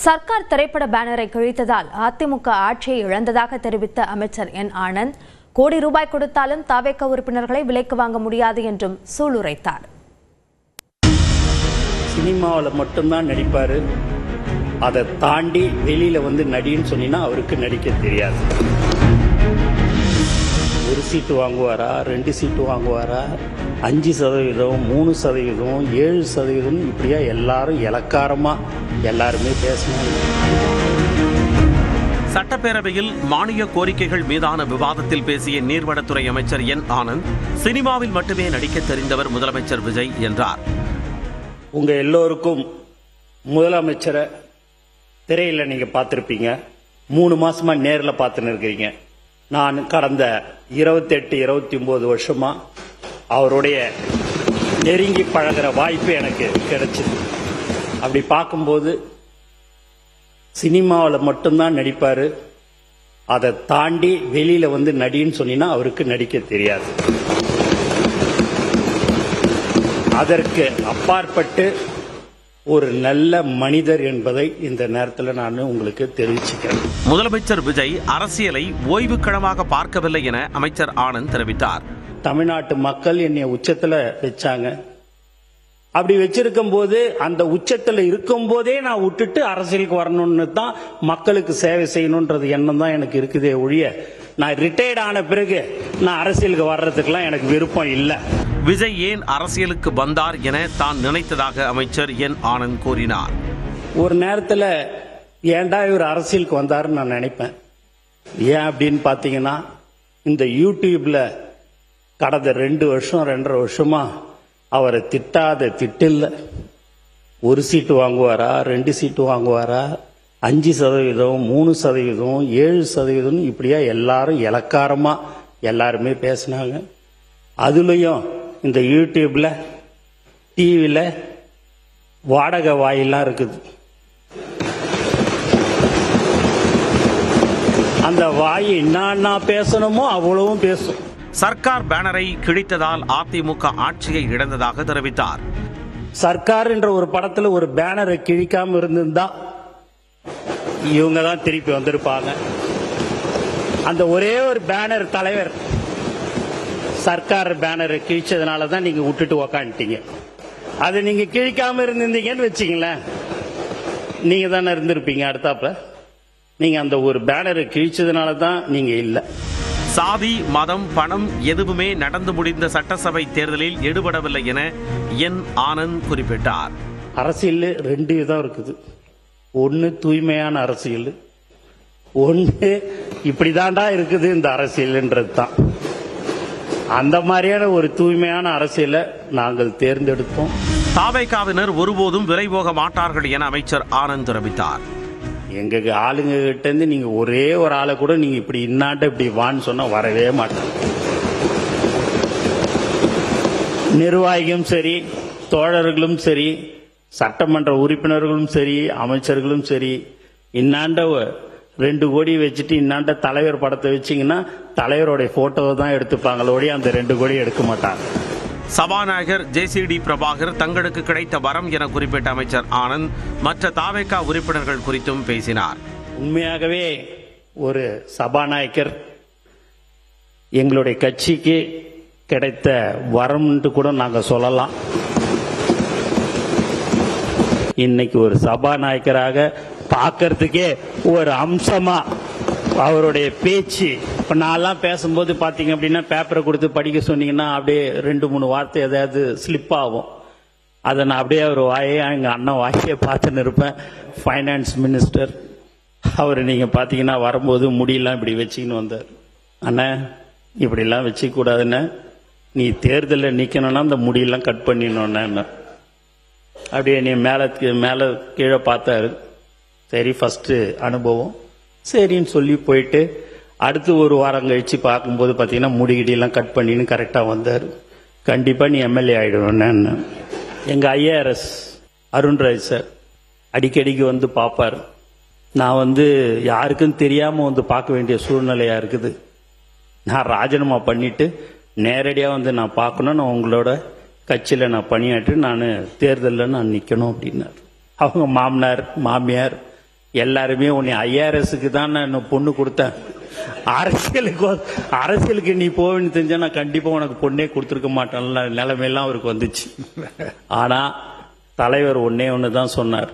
சர்க்கார் திரைப்பட பேனரை கிழித்ததால் அதிமுக ஆட்சியை இழந்ததாக தெரிவித்த அமைச்சர் என் ஆனந்த், கோடி ரூபாய் கொடுத்தாலும் தவேக உறுப்பினர்களை விலைக்கு வாங்க முடியாது என்றும் சூளுரைத்தார். சினிமாவில் மட்டும்தான் நடிப்பாரு, அதை தாண்டி வெளியில வந்து நடின்னு சொன்னீங்கன்னா அவருக்கு நடிக்க தெரியாது. ஒரு சீட்டு வாங்குவாரா, 2 சீட்டு வாங்குவாரா, 5%, 3%, 7%, இப்படியா எல்லாரும் இலக்காரமா எல்லாருமே பேசினாங்க. சட்டப்பேரவையில் மானிய கோரிக்கைகள் மீதான விவாதத்தில் பேசிய நீர்வளத்துறை அமைச்சர் என் ஆனந்த், சினிமாவில் மட்டுமே நடிக்க தெரிந்தவர் முதலமைச்சர் விஜய் என்றார். உங்க எல்லோருக்கும் முதலமைச்சரை திரையில நீங்க பார்த்திருப்பீங்க, 3 மாசமா நேரில் பார்த்துன்னு இருக்கிறீங்க. நான் கடந்த 28, 29 வருஷமா அவருடைய நெருங்கி பழகிற வாய்ப்பு எனக்கு கிடைச்சது. அப்படி பார்க்கும்போது சினிமாவில் மட்டும்தான் நடிப்பாரு, அதை தாண்டி வெளியில வந்து நடின்னு சொன்னீங்கன்னா அவருக்கு நடிக்க தெரியாது. அதற்கு அப்பாற்பட்டு ஒரு நல்ல மனிதர் என்பதை இந்த நேரத்தில் நான் உங்களுக்கு தெரிவிச்சுக்கிறேன். முதலமைச்சர் விஜய் அரசியலை ஓய்வு களமாக பார்க்கவில்லை என அமைச்சர் ஆனந்த் தெரிவித்தார். தமிழ்நாட்டு மக்கள் என்னை உச்சத்துல வச்சாங்க. அப்படி வச்சிருக்கும் போது அந்த உச்சத்துல இருக்கும் போதே நான் விட்டுட்டு அரசியலுக்கு வரணும்னு தான், மக்களுக்கு சேவை செய்யணும்ன்றது எண்ணம் தான் எனக்கு இருக்குதே ஒழிய, நான் ரிட்டையர்ட் ஆன பிறகு நான் அரசியலுக்கு வர்றதுக்கெல்லாம் எனக்கு விருப்பம் இல்லை. விஜய் ஏன் அரசியலுக்கு வந்தார் என தான் நினைத்ததாக அமைச்சர் என் ஆனந்த் கூறினார். ஒரு நேரத்தில் ஏன்டா இவர் அரசியலுக்கு வந்தாருன்னு நான் நினைப்பேன். ஏன் அப்படின்னு பார்த்தீங்கன்னா, இந்த யூடியூப்ல கடந்த 2 வருஷம் 2.5 வருஷமா அவரை திட்டாத திட்டில்ல. 1 சீட்டு வாங்குவாரா, 2 சீட்டு வாங்குவாரா, 5%, 3%, 7%, இப்படியா எல்லாரும் இலக்காரமா எல்லாருமே பேசினாங்க. அதுலயும் இந்த யூடியூப்ல, டிவில வாடகை வாயிலாம் இருக்குது. அந்த வாய் என்ன பேசணுமோ அவ்வளவும் பேசும். சர்க்கார் பேனரை கிழித்ததால் அதிமுக ஆட்சியை இழந்ததாக தெரிவித்தார். சர்க்கார் என்ற ஒரு படத்துல ஒரு பேனரை கிழிக்காம இருந்திருந்தா இவங்க தான் திருப்பி வந்திருப்பாங்க. அந்த ஒரே ஒரு பேனர் தலைவர் சர்க்கார் பேனரை கிழிச்சதுனால தான் நீங்க விட்டுட்டு உக்காந்துட்டீங்க. அதை நீங்க கிழிக்காம இருந்திருந்தீங்கன்னு வச்சுங்களேன், நீங்க தானே இருந்திருப்பீங்க அடுத்தாப்ப. நீங்க அந்த ஒரு பேனரை கிழிச்சதுனால தான் நீங்க இல்லை. சாதி, மதம், பணம் எதுவுமே நடந்து முடிந்த சட்டசபை தேர்தலில் ஈடுபடவில்லை என என் ஆனந்த் குறிப்பிட்டார். அரசியல் 2 விதம் இருக்குது. ஒன்னு தூய்மையான அரசியல், ஒன்னு இப்படிதான்டா இருக்குது இந்த அரசியல்ன்றது தான். அந்த மாதிரியான ஒரு தூய்மையான அரசியலை நாங்கள் தேர்ந்தெடுத்தோம். தவேகாவினர் ஒருபோதும் விலை போக மாட்டார்கள் என அமைச்சர் ஆனந்த் தெரிவித்தார். எங்க ஆளுங்க கிட்ட இருந்து நீங்க ஒரே ஒரு ஆளை கூட நீங்க இப்படி இன்னாட்ட இப்படி வான்னு சொன்னா வரவே மாட்டாங்க. நிர்வாகிகளும் சரி, தோழர்களும் சரி, சட்டமன்ற உறுப்பினர்களும் சரி, அமைச்சர்களும் சரி, இன்னாண்ட 2 கோடி வச்சுட்டு இன்னாண்ட தலைவர் படத்தை வச்சிங்கன்னா தலைவருடைய போட்டோவை தான் எடுத்துப்பாங்களோடைய அந்த 2 கோடி எடுக்க மாட்டாங்க. சபாநாயகர் JCD பிரபாகர் தங்களுக்கு கிடைத்த வரம் என குறிப்பிட்ட அமைச்சர் ஆனந்த் மற்ற தவேகா உறுப்பினர்கள் குறித்தும் பேசினார். உண்மையாகவே ஒரு சபாநாயகர் எங்களுடைய கட்சிக்கு கிடைத்த வரம்னு கூட நாங்க சொல்லலாம். இன்னைக்கு ஒரு சபாநாயகராக பார்க்கறதுக்கே ஒரு அம்சமா அவருடைய பேச்சு. இப்ப நான்லாம் பேசும்போது பாத்தீங்க அப்படின்னா பேப்பரை கொடுத்து படிக்க சொன்னீங்கன்னா அப்படியே 2-3 வார்த்தை ஏதாவது ஸ்லிப் ஆகும். அதை நான் அப்படியே அவர் வாயே, எங்க அண்ணன் வாயே பார்த்துன்னு இருப்பேன். ஃபைனான்ஸ் மினிஸ்டர் அவர் நீங்க பாத்தீங்கன்னா வரும்போது முடியெல்லாம் இப்படி வச்சுக்கின்னு வந்தார். அண்ணன் இப்படிலாம் வச்சுக்க கூடாதுன்னு, நீ தேர்தலில் நிக்கணும்னா அந்த முடியெல்லாம் கட் பண்ணிடணும்னா அப்படியே நீ மேல கீழே பார்த்தாரு. சரி, ஃபர்ஸ்ட் அனுபவம் சரின்னு சொல்லி போயிட்டு அடுத்து ஒரு வாரம் கழிச்சு பார்க்கும்போது பார்த்தீங்கன்னா முடிகிடியெல்லாம் கட் பண்ணின்னு கரெக்டாக வந்தார். கண்டிப்பாக நீ எம்எல்ஏ ஆகிடுவேன்னு. எங்கள் IARS அருண்ராஜ் சார் அடிக்கடிக்கு வந்து பார்ப்பார். நான் யாருக்கும் தெரியாமல் பார்க்க வேண்டிய சூழ்நிலையாக இருக்குது. நான் ராஜினாமா பண்ணிட்டு நேரடியாக நான் பார்க்கணும், நான் உங்களோட கட்சியில் நான் பணியாற்றி நான் தேர்தலில் நான் நிற்கணும் அப்படின்னார். அவங்க மாமனார் மாமியார் எல்லாருமே உன்னை ஐஆர்எஸ்க்கு தான் நான் பொண்ணு கொடுத்தேன், அரசியலுக்கு நீ போவேன்னு தெரிஞ்சா நான் கண்டிப்பா உனக்கு பொண்ணே கொடுத்துருக்க மாட்டேன்ல நிலைமையெல்லாம் அவருக்கு வந்துச்சு. ஆனா தலைவர் ஒண்ணு தான் சொன்னார்,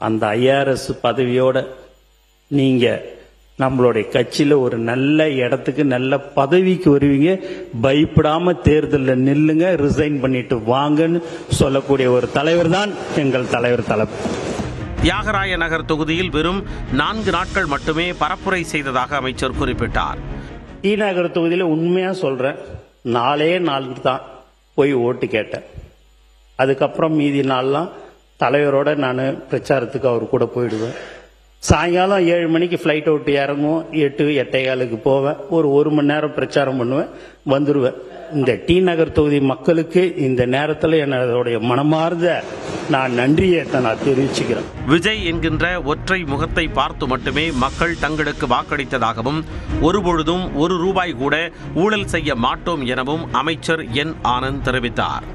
அந்த ஐஆர்எஸ் பதவியோட நீங்க நம்மளுடைய கட்சியில ஒரு நல்ல இடத்துக்கு நல்ல பதவிக்கு வருவீங்க, பயப்படாம தேர்தலில் நில்லுங்க, ரிசைன் பண்ணிட்டு வாங்கன்னு சொல்லக்கூடிய ஒரு தலைவர் தான் எங்கள் தலைவர் தளபதி. தியாகராய நகர் தொகுதியில் வெறும் 4 நாட்கள் மட்டுமே பரப்புரை செய்ததாக அமைச்சர் குறிப்பிட்டார். டி நகர் தொகுதியில் உண்மையா சொல்றேன், 4 நாள் தான் போய் ஓட்டு கேட்டேன். அதுக்கப்புறம் மீதி நாள்லாம் தலைவரோட நான் பிரச்சாரத்துக்கு அவர் கூட போயிடுவேன். சாயங்காலம் 7 மணிக்கு ஃப்ளைட் விட்டு இறங்குவோம், 8-8:15 போவேன், ஒரு மணி நேரம் பிரச்சாரம் பண்ணுவேன், வந்துடுவேன். இந்த டி நகர் தொகுதி மக்களுக்கு இந்த நேரத்தில் என்னுடைய மனமார்ந்த நான் நன்றியை நான் தெரிவிச்சுக்கிறேன். விஜய் என்கின்ற ஒற்றை முகத்தை பார்த்து மட்டுமே மக்கள் தங்களுக்கு வாக்களித்ததாகவும் ஒருபொழுதும் ₹1 கூட ஊழல் செய்ய மாட்டோம் எனவும் அமைச்சர் என். ஆனந்த் தெரிவித்தார்.